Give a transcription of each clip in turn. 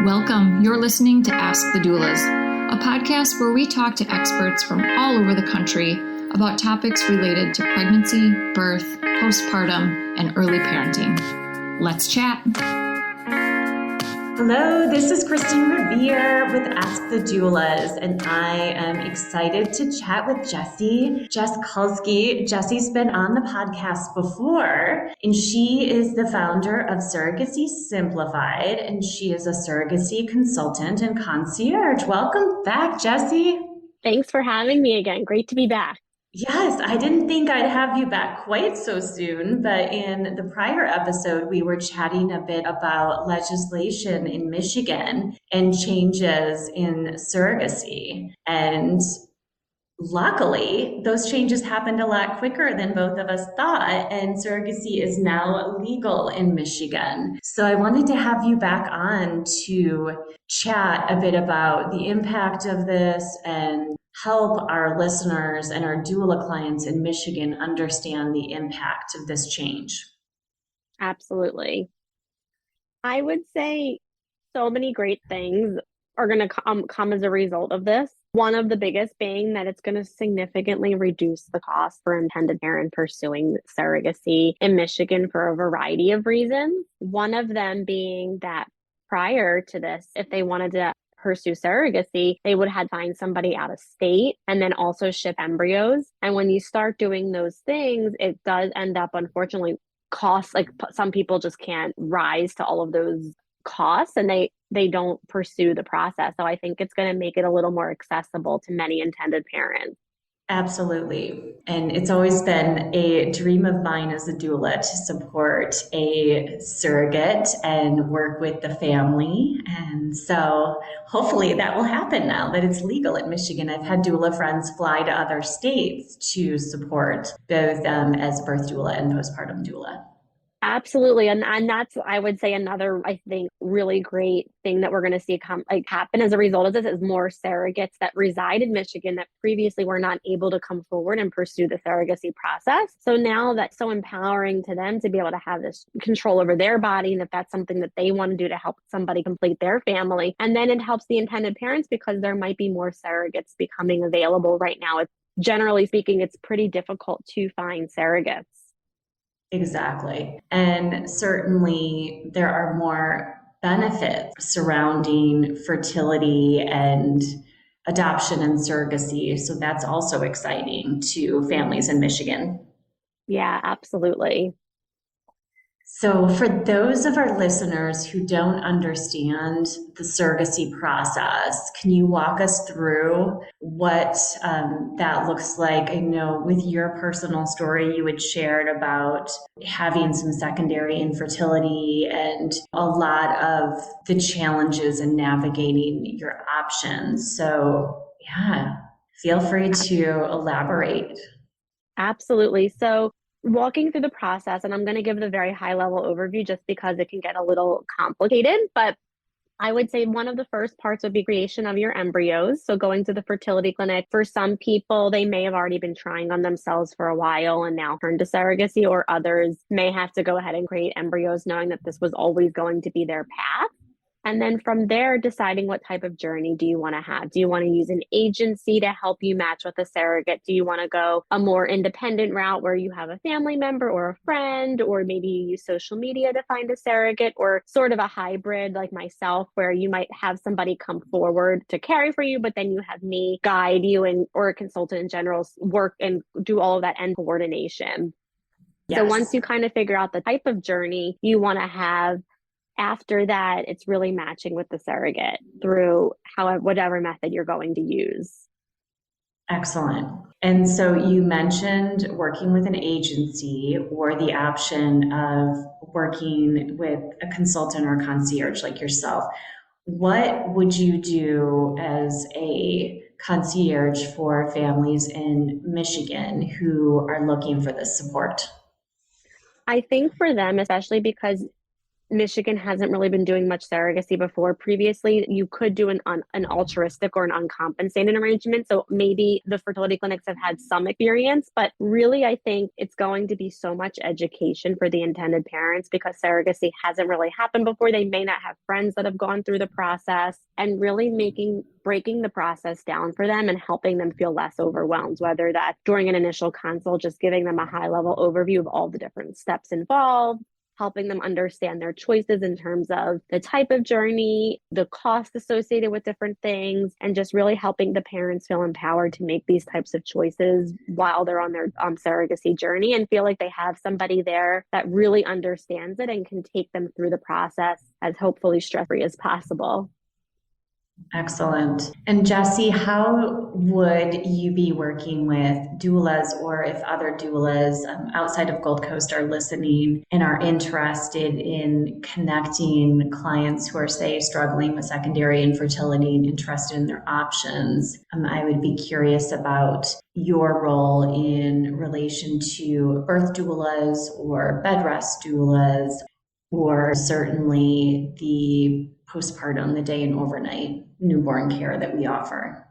Welcome. You're listening to Ask the Doulas, a podcast where we talk to experts from all over the country about topics related to pregnancy, birth, postpartum, and early parenting. Let's chat. Hello, this is Kristin Revere with Ask the Doulas, and I am excited to chat with Jessie Jaskulsky. Jessie's been on the podcast before, and she is the founder of Surrogacy Simplified, and she is a surrogacy consultant and concierge. Welcome back, Jessie. Thanks for having me again. Great to be back. Yes, I didn't think I'd have you back quite so soon, but in the prior episode, we were chatting a bit about legislation in Michigan and changes in surrogacy. And luckily, those changes happened a lot quicker than both of us thought, and surrogacy is now legal in Michigan. So I wanted to have you back on to chat a bit about the impact of this and help our listeners and our doula clients in Michigan understand the impact of this change. Absolutely. I would say so many great things are going to come as a result of this. One of the biggest being that it's going to significantly reduce the cost for intended parent pursuing surrogacy in Michigan for a variety of reasons. One of them being that prior to this, if they wanted to pursue surrogacy, they would have to find somebody out of state and then also ship embryos. And when you start doing those things, it does end up, unfortunately, costs. Like some people just can't rise to all of those costs, and they don't pursue the process. So I think it's going to make it a little more accessible to many intended parents. Absolutely. And it's always been a dream of mine as a doula to support a surrogate and work with the family. And so hopefully that will happen now that it's legal in Michigan. I've had doula friends fly to other states to support both as birth doula and postpartum doula. Absolutely. And that's, I would say, another, I think, really great thing that we're going to see happen as a result of this is more surrogates that reside in Michigan that previously were not able to come forward and pursue the surrogacy process. So now that's so empowering to them to be able to have this control over their body, and if that's something that they want to do to help somebody complete their family. And then it helps the intended parents because there might be more surrogates becoming available right now. Generally speaking, it's pretty difficult to find surrogates. Exactly. And certainly there are more benefits surrounding fertility and adoption and surrogacy. So that's also exciting to families in Michigan. Yeah, absolutely. So for those of our listeners who don't understand the surrogacy process, can you walk us through what that looks like? I know with your personal story, you had shared about having some secondary infertility and a lot of the challenges in navigating your options. So yeah, feel free to elaborate. Absolutely. So walking through the process, and I'm going to give the very high level overview just because it can get a little complicated, but I would say one of the first parts would be creation of your embryos. So going to the fertility clinic, for some people, they may have already been trying on themselves for a while and now turn to surrogacy, or others may have to go ahead and create embryos knowing that this was always going to be their path. And then from there, deciding what type of journey do you want to have? Do you want to use an agency to help you match with a surrogate? Do you want to go a more independent route where you have a family member or a friend, or maybe you use social media to find a surrogate, or sort of a hybrid like myself where you might have somebody come forward to carry for you, but then you have me guide you and or a consultant in general work and do all of that end coordination. Yes. So once you kind of figure out the type of journey you want to have, after that, it's really matching with the surrogate through whatever method you're going to use. Excellent. And so you mentioned working with an agency or the option of working with a consultant or concierge like yourself. What would you do as a concierge for families in Michigan who are looking for this support? I think for them, especially because Michigan hasn't really been doing much surrogacy before. Previously, you could do an altruistic or an uncompensated arrangement. So maybe the fertility clinics have had some experience, but really, I think it's going to be so much education for the intended parents because surrogacy hasn't really happened before. They may not have friends that have gone through the process, and really breaking the process down for them and helping them feel less overwhelmed, whether that's during an initial consult, just giving them a high level overview of all the different steps involved, helping them understand their choices in terms of the type of journey, the cost associated with different things, and just really helping the parents feel empowered to make these types of choices while they're on their surrogacy journey and feel like they have somebody there that really understands it and can take them through the process as hopefully stress-free as possible. Excellent. And Jessie, how would you be working with doulas, or if other doulas outside of Gold Coast are listening and are interested in connecting clients who are, say, struggling with secondary infertility and interested in their options? I would be curious about your role in relation to birth doulas or bed rest doulas, or certainly the postpartum, the day and overnight newborn care that we offer.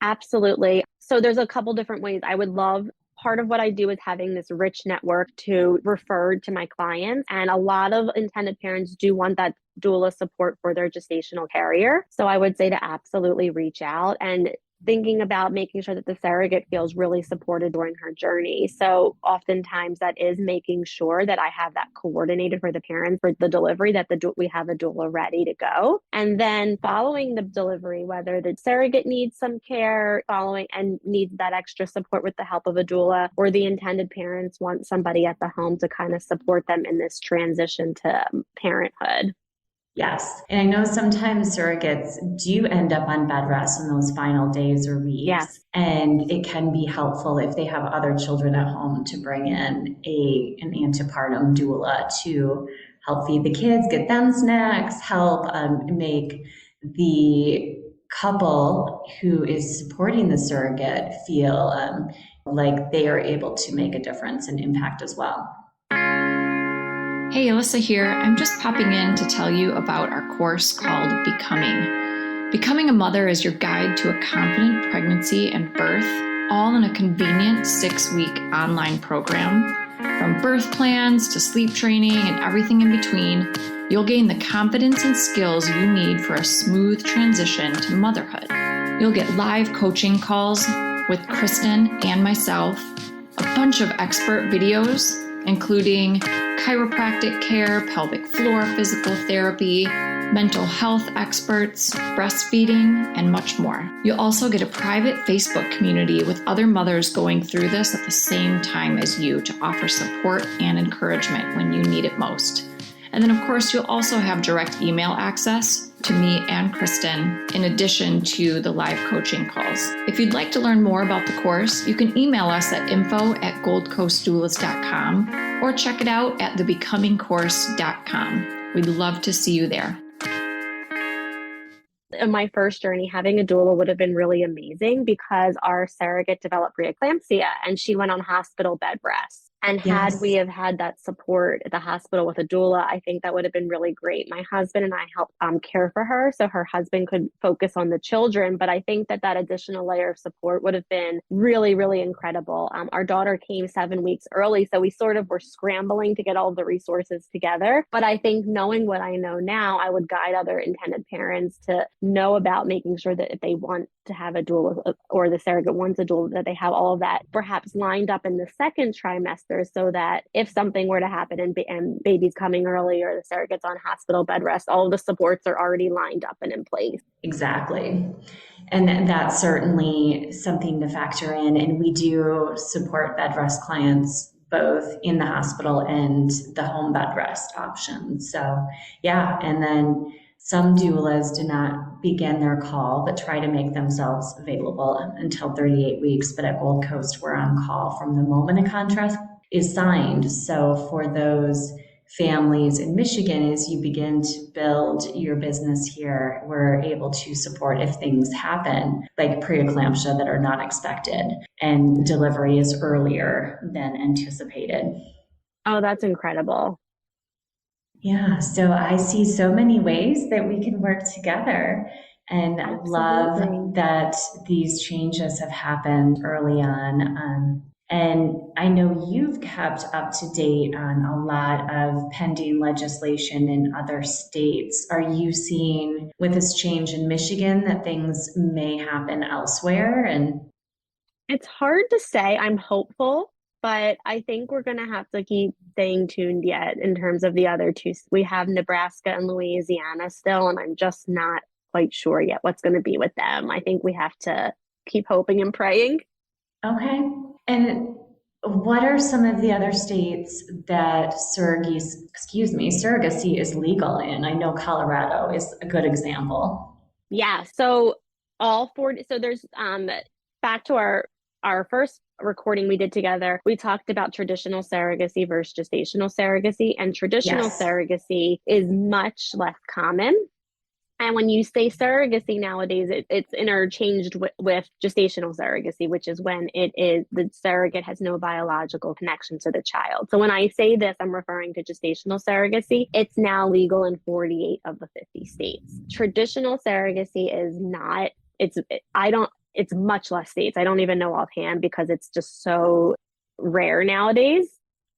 Absolutely. So there's a couple different ways. I would love, part of what I do is having this rich network to refer to my clients. And a lot of intended parents do want that doula support for their gestational carrier. So I would say to absolutely reach out and thinking about making sure that the surrogate feels really supported during her journey. So oftentimes that is making sure that I have that coordinated for the parents for the delivery, that we have a doula ready to go. And then following the delivery, whether the surrogate needs some care following and needs that extra support with the help of a doula, or the intended parents want somebody at the home to kind of support them in this transition to parenthood. Yes. And I know sometimes surrogates do end up on bed rest in those final days or weeks. Yes. And it can be helpful if they have other children at home to bring in an antepartum doula to help feed the kids, get them snacks, help make the couple who is supporting the surrogate feel like they are able to make a difference and impact as well. Hey, Alyssa here. I'm just popping in to tell you about our course called Becoming. Becoming a Mother is your guide to a confident pregnancy and birth, all in a convenient 6-week online program. From birth plans to sleep training and everything in between, you'll gain the confidence and skills you need for a smooth transition to motherhood. You'll get live coaching calls with Kristin and myself, a bunch of expert videos, including chiropractic care, pelvic floor physical therapy, mental health experts, breastfeeding, and much more. You'll also get a private Facebook community with other mothers going through this at the same time as you to offer support and encouragement when you need it most. And then, of course, you'll also have direct email access to me and Kristin, in addition to the live coaching calls. If you'd like to learn more about the course, you can email us at info@goldcoastdoulas.com or check it out at thebecomingcourse.com. We'd love to see you there. In my first journey, having a doula would have been really amazing because our surrogate developed preeclampsia and she went on hospital bed rest. And had we have had that support at the hospital with a doula, I think that would have been really great. My husband and I helped care for her so her husband could focus on the children. But I think that additional layer of support would have been really, really incredible. Our daughter came 7 weeks early, so we sort of were scrambling to get all the resources together. But I think knowing what I know now, I would guide other intended parents to know about making sure that if they want to have a doula or the surrogate wants a doula, that they have all of that perhaps lined up in the second trimester, so that if something were to happen and baby's coming early or the surrogate's on hospital bed rest, all of the supports are already lined up and in place. Exactly. And that's certainly something to factor in. And we do support bed rest clients both in the hospital and the home bed rest option. So yeah, and then some doulas do not begin their call, but try to make themselves available until 38 weeks. But at Gold Coast, we're on call from the moment a contract is signed. So for those families in Michigan, as you begin to build your business here, we're able to support if things happen, like preeclampsia that are not expected, and delivery is earlier than anticipated. Oh, that's incredible. Yeah, so I see so many ways that we can work together and love Absolutely. that these changes have happened early on. And I know you've kept up to date on a lot of pending legislation in other states. Are you seeing with this change in Michigan that things may happen elsewhere? And It's hard to say. I'm hopeful, but I think we're going to have to keep staying tuned yet in terms of the other two. We have Nebraska and Louisiana still, and I'm just not quite sure yet what's going to be with them. I think we have to keep hoping and praying. okay. And what are some of the other states that surrogacy is legal in? I know Colorado is a good example. Yeah, so all 40, so there's back to our first recording we did together, we talked about traditional surrogacy versus gestational surrogacy, and traditional Yes. surrogacy is much less common. And when you say surrogacy nowadays, it's interchanged with gestational surrogacy, which is when it is the surrogate has no biological connection to the child. So when I say this, I'm referring to gestational surrogacy. It's now legal in 48 of the 50 states. Traditional surrogacy is not, it's much less states. I don't even know offhand because it's just so rare nowadays.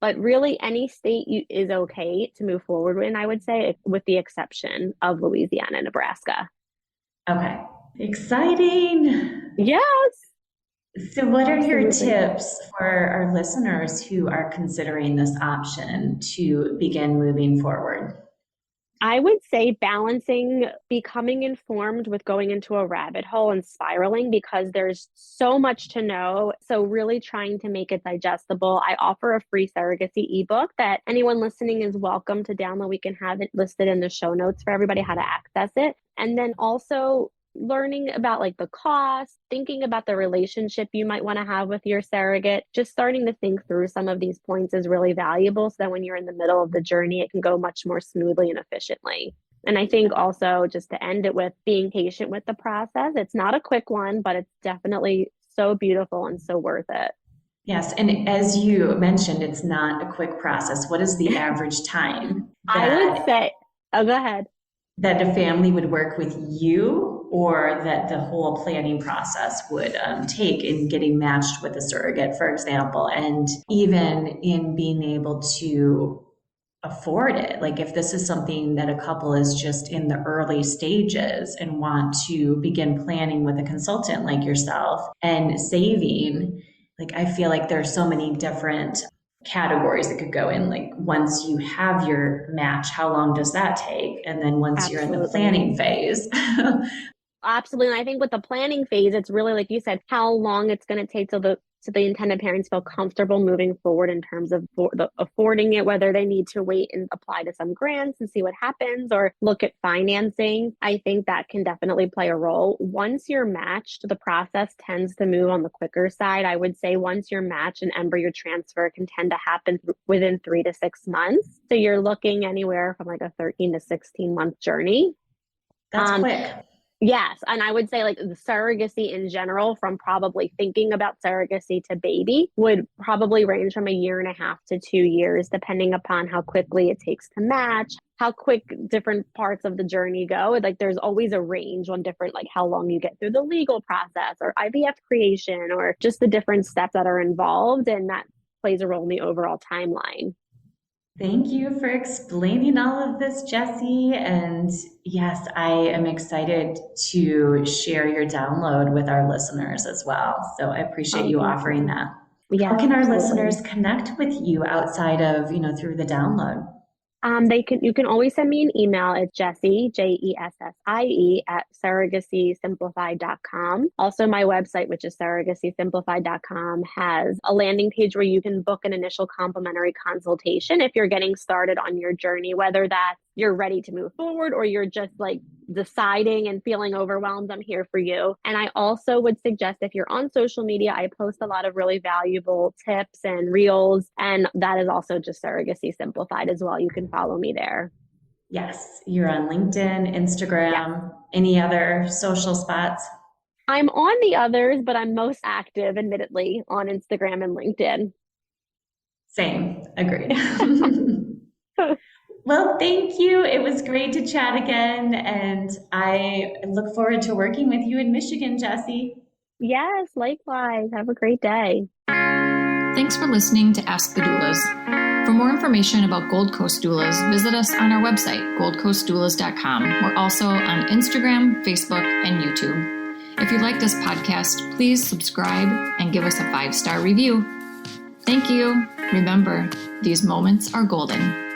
But really, any state is okay to move forward in, I would say, with the exception of Louisiana and Nebraska. Okay. Exciting. Yes, So, what are your absolutely. tips for our listeners who are considering this option to begin moving forward? I would say balancing becoming informed with going into a rabbit hole and spiraling because there's so much to know. So, really trying to make it digestible. I offer a free surrogacy ebook that anyone listening is welcome to download. We can have it listed in the show notes for everybody how to access it. And then also learning about like the cost, thinking about the relationship you might want to have with your surrogate, just starting to think through some of these points is really valuable so that when you're in the middle of the journey, it can go much more smoothly and efficiently. And I think also just to end it with being patient with the process. It's not a quick one, but it's definitely so beautiful and so worth it. Yes, and as you mentioned, it's not a quick process. What is the average time I would that say, oh, go ahead. a family would work with you, or that the whole planning process would take in getting matched with a surrogate, for example, and even in being able to afford it? Like, if this is something that a couple is just in the early stages and want to begin planning with a consultant like yourself and saving, like, I feel like there's so many different categories that could go in. Like, once you have your match, how long does that take? And then once you're in the Absolutely. planning phase. Absolutely. And I think with the planning phase, it's really like you said, how long it's going to take till the intended parents feel comfortable moving forward in terms of affording it, whether they need to wait and apply to some grants and see what happens or look at financing. I think that can definitely play a role. Once you're matched, the process tends to move on the quicker side. I would say once you're matched, an embryo transfer can tend to happen within 3 to 6 months. So you're looking anywhere from like a 13 to 16 month journey. That's Um, quick. Yes. And I would say like the surrogacy in general, from probably thinking about surrogacy to baby, would probably range from a year and a half to 2 years, depending upon how quickly it takes to match, how quick different parts of the journey go. Like there's always a range on different, like how long you get through the legal process or IVF creation or just the different steps that are involved. And that plays a role in the overall timeline. Thank you for explaining all of this, Jessie. And yes, I am excited to share your download with our listeners as well. So I appreciate Oh, you thank offering you. that. How Yes, can our absolutely. listeners connect with you outside of, through the download? You can always send me an email at Jessie, Jessie at surrogacysimplified.com. Also, my website, which is surrogacysimplified.com, has a landing page where you can book an initial complimentary consultation if you're getting started on your journey, whether that's you're ready to move forward or you're just like deciding and feeling overwhelmed. I'm here for you. And I also would suggest if you're on social media, I post a lot of really valuable tips and reels. And that is also just Surrogacy Simplified as well. You can follow me there. Yes, you're on LinkedIn, Yes. Instagram, any other social spots? I'm on the others, but I'm most active, admittedly, on Instagram and LinkedIn. Same, agreed. Well, thank you. It was great to chat again, and I look forward to working with you in Michigan, Jessie. Yes, likewise. Have a great day. Thanks for listening to Ask the Doulas. For more information about Gold Coast Doulas, visit us on our website, goldcoastdoulas.com. We're also on Instagram, Facebook, and YouTube. If you like this podcast, please subscribe and give us a 5-star review. Thank you. Remember, these moments are golden.